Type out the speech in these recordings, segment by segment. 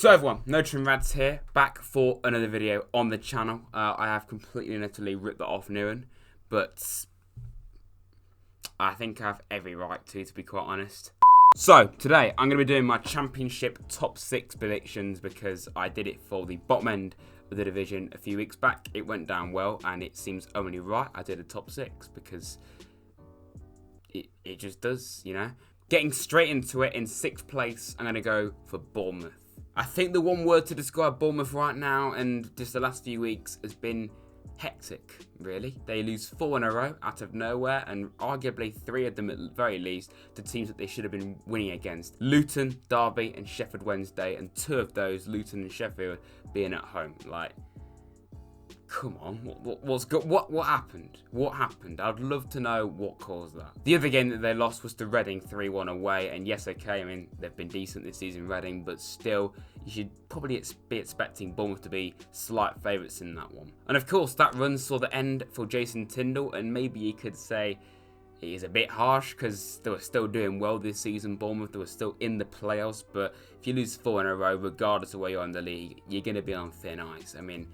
So everyone, Rads here, back for another video on the channel. I have completely and utterly ripped that off Newen, but I think I have every right to be quite honest. So today I'm going to be doing my championship top 6 predictions because I did it for the bottom end of the division a few weeks back. It went down well and it seems only right I did a top 6 because it just does, you know. Getting straight into it, in 6th place, I'm going to go for Bournemouth. I think the one word to describe Bournemouth right now and just the last few weeks has been hectic, really. They lose 4 in a row out of nowhere, and arguably 3 of them at the very least to teams that they should have been winning against. Luton, Derby and Sheffield Wednesday, and 2 of those, Luton and Sheffield, being at home. Like, come on, what happened? What happened? I'd love to know what caused that. The other game that they lost was to Reading 3-1 away, and yes, okay, I mean, they've been decent this season, Reading, but still, you should probably be expecting Bournemouth to be slight favourites in that one. And of course, that run saw the end for Jason Tindall, and maybe you could say it is a bit harsh because they were still doing well this season, Bournemouth. They were still in the playoffs, but if you lose 4 in a row, regardless of where you're in the league, you're going to be on thin ice. I mean,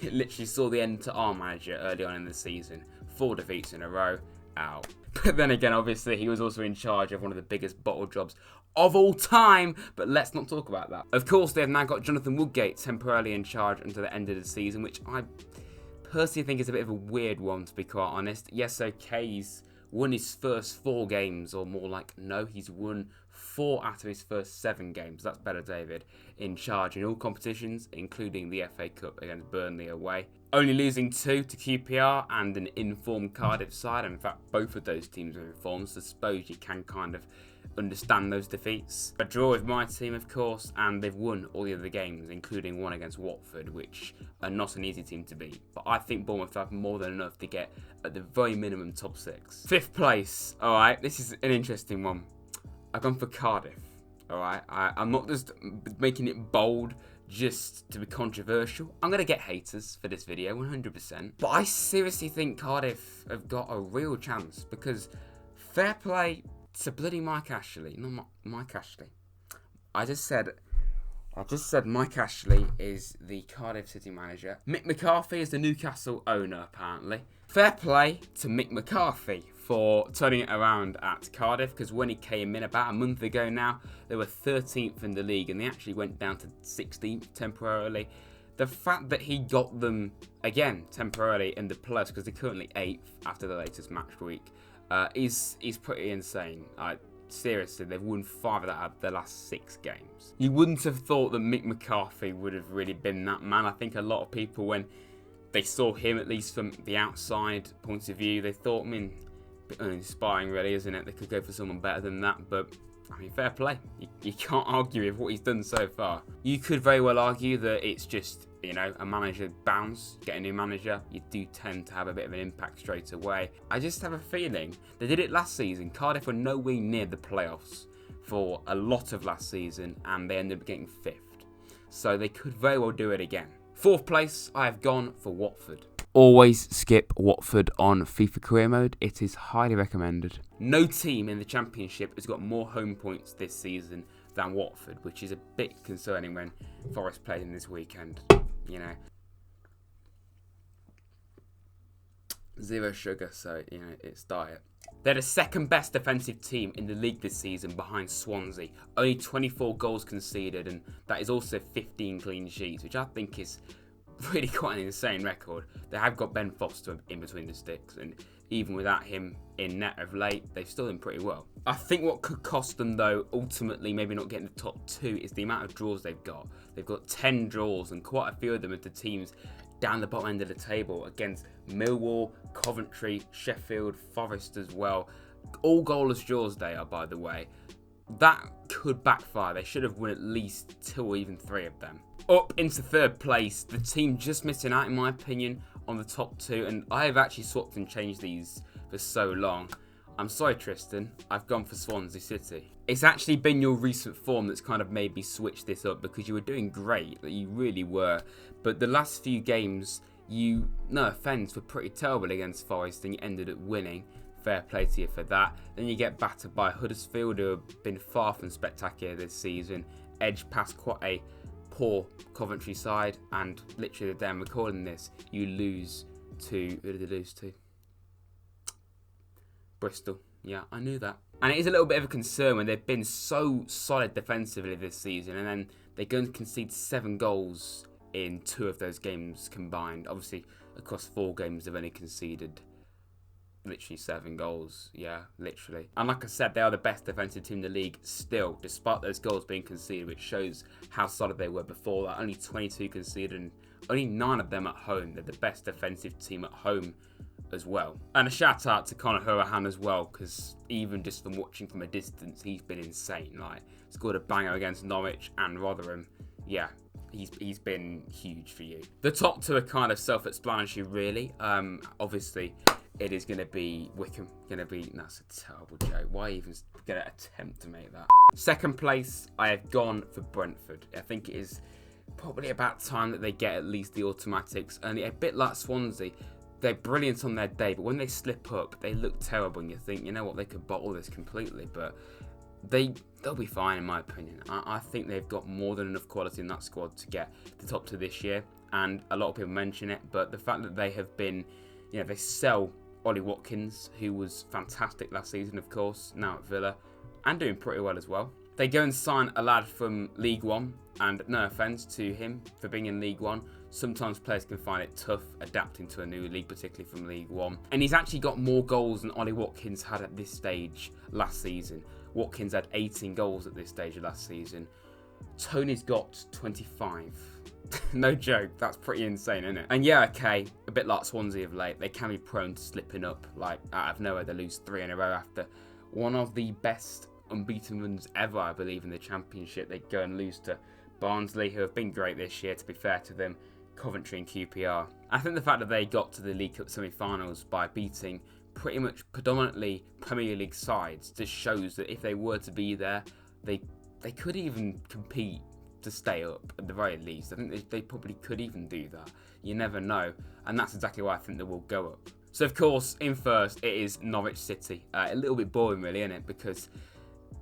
literally saw the end to our manager early on in the season. 4 defeats in a row. Ow. But then again, obviously, he was also in charge of one of the biggest bottle jobs of all time. But let's not talk about that. Of course, they've now got Jonathan Woodgate temporarily in charge until the end of the season, which I personally think is a bit of a weird one, to be quite honest. Yes, okay, he's won his first 4 games, or more like, no, he's won 4 out of his first 7 games. That's better, David. In charge in all competitions, including the FA Cup against Burnley away. Only losing 2 to QPR and an informed Cardiff side. In fact, both of those teams are informed, so I suppose you can kind of understand those defeats. A draw with my team, of course, and they've won all the other games, including one against Watford, which are not an easy team to beat. But I think Bournemouth have more than enough to get at the very minimum top 6. 5th place. Alright, this is an interesting one. I've gone for Cardiff. Alright, I'm not just making it bold just to be controversial. I'm going to get haters for this video, 100%. But I seriously think Cardiff have got a real chance because fair play to bloody Mike Ashley. Not Mike Ashley. I just said Mike Ashley is the Cardiff City manager. Mick McCarthy is the Newcastle owner, apparently. Fair play to Mick McCarthy for turning it around at Cardiff, because when he came in about a month ago now, they were 13th in the league and they actually went down to 16th temporarily. The fact that he got them, again, temporarily in the playoffs, because they're currently 8th after the latest match week, is pretty insane. Seriously, they've won 5 of that out of their last 6 games. You wouldn't have thought that Mick McCarthy would have really been that man. I think a lot of people, when they saw him, at least from the outside point of view, they thought, I mean, a bit uninspiring really, isn't it? They could go for someone better than that, but I mean, fair play. You can't argue with what he's done so far. You could very well argue that it's just, you know, a manager bounce, get a new manager, you do tend to have a bit of an impact straight away. I just have a feeling they did it last season. Cardiff were nowhere near the playoffs for a lot of last season and they ended up getting 5th. So they could very well do it again. 4th place, I have gone for Watford. Always skip Watford on FIFA career mode. It is highly recommended. No team in the Championship has got more home points this season than Watford, which is a bit concerning when Forest played in this weekend. You know, 0 sugar, so, you know, it's diet. They're the 2nd best defensive team in the league this season behind Swansea. Only 24 goals conceded, and that is also 15 clean sheets, which I think is really quite an insane record. They have got Ben Foster in between the sticks, and even without him in net of late, they've still done pretty well. I think what could cost them, though, ultimately maybe not getting the top 2, is the amount of draws they've got. They've got 10 draws, and quite a few of them are the teams down the bottom end of the table against Millwall, Coventry, Sheffield, Forest as well. All goalless draws they are, by the way. That could backfire. They should have won at least 2 or even 3 of them. Up into 3rd place, the team just missing out, in my opinion, on the top 2. And I have actually swapped and changed these for so long. I'm sorry, Tristan. I've gone for Swansea City. It's actually been your recent form that's kind of made me switch this up, because you were doing great, that you really were. But the last few games, you, no offence, were pretty terrible against Forest and you ended up winning. Fair play to you for that. Then you get battered by Huddersfield, who have been far from spectacular this season. Edged past quite a poor Coventry side, and literally the day I'm recording this, you lose to, who did they lose to? Bristol. Yeah, I knew that. And it is a little bit of a concern when they've been so solid defensively this season, and then they're going to concede 7 goals in 2 of those games combined. Obviously, across 4 games, they've only conceded literally 7 goals. Yeah, literally. And like I said, they are the best defensive team in the league still, despite those goals being conceded, which shows how solid they were before that. Only 22 conceded, and only 9 of them at home. They're the best defensive team at home as well. And a shout out to Conor Hourihane as well, because even just from watching from a distance, he's been insane. Like, scored a banger against Norwich and Rotherham. Yeah, he's been huge for you. The top 2 are kind of self-explanatory, really. Obviously, it is going to be Wickham. That's a terrible joke. Why even going to attempt to make that? Second place, I have gone for Brentford. I think it is probably about time that they get at least the automatics. And a bit like Swansea, they're brilliant on their day, but when they slip up, they look terrible, and you think, you know what, they could bottle this completely, but they'll be fine in my opinion. I think they've got more than enough quality in that squad to get the top 2 this year, and a lot of people mention it, but the fact that they have been, they sell Ollie Watkins, who was fantastic last season, of course, now at Villa, and doing pretty well as well. They go and sign a lad from League One, and no offence to him for being in League One, sometimes players can find it tough adapting to a new league, particularly from League One. And he's actually got more goals than Ollie Watkins had at this stage last season. Watkins had 18 goals at this stage of last season. Tony's got 25. No joke, that's pretty insane, isn't it? And yeah, okay, a bit like Swansea of late, they can be prone to slipping up. Like, out of nowhere, they lose 3 in a row after one of the best unbeaten runs ever, I believe, in the Championship. They go and lose to Barnsley, who have been great this year, to be fair to them, Coventry and QPR. I think the fact that they got to the League Cup semi-finals by beating pretty much predominantly Premier League sides just shows that if they were to be there, they could even compete to stay up at the very least. I think they probably could even do that. You never know, and that's exactly why I think they will go up. So of course, in first, it is Norwich City. A little bit boring really, isn't it? Because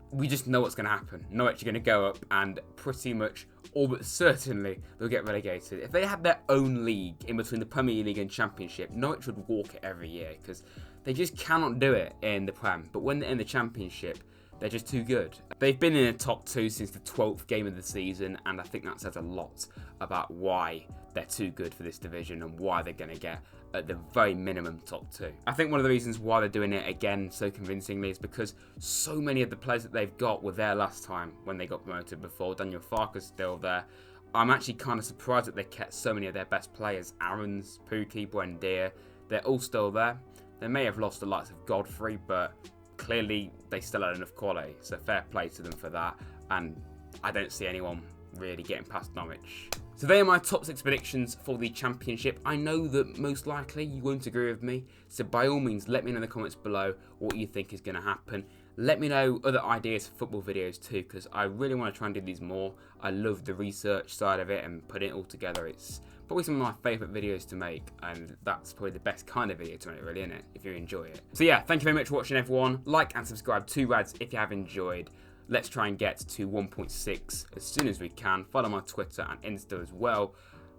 we just know what's going to happen. Norwich are going to go up, and pretty much all but certainly they'll get relegated. If they had their own league in between the Premier League and Championship, Norwich would walk it every year, because they just cannot do it in the Prem. But when they're in the Championship, they're just too good. They've been in the top 2 since the 12th game of the season, and I think that says a lot about why they're too good for this division and why they're going to get at the very minimum top 2. I think one of the reasons why they're doing it again so convincingly is because so many of the players that they've got were there last time when they got promoted before. Daniel Farke's still there. I'm actually kind of surprised that they kept so many of their best players. Aarons, Pukki, Buendia, they're all still there. They may have lost the likes of Godfrey, but clearly they still had enough quality, so fair play to them for that, and I don't see anyone really getting past Norwich. So they are my top 6 predictions for the Championship. I know that most likely you won't agree with me, so by all means let me know in the comments below what you think is going to happen. Let me know other ideas for football videos too, because I really want to try and do these more. I love the research side of it and putting it all together. It's probably some of my favourite videos to make, and that's probably the best kind of video to make, really, isn't it, if you enjoy it. So yeah, thank you very much for watching, everyone. Like and subscribe to Rads if you have enjoyed. Let's try and get to 1.6 as soon as we can. Follow my Twitter and Insta as well,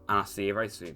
and I'll see you very soon.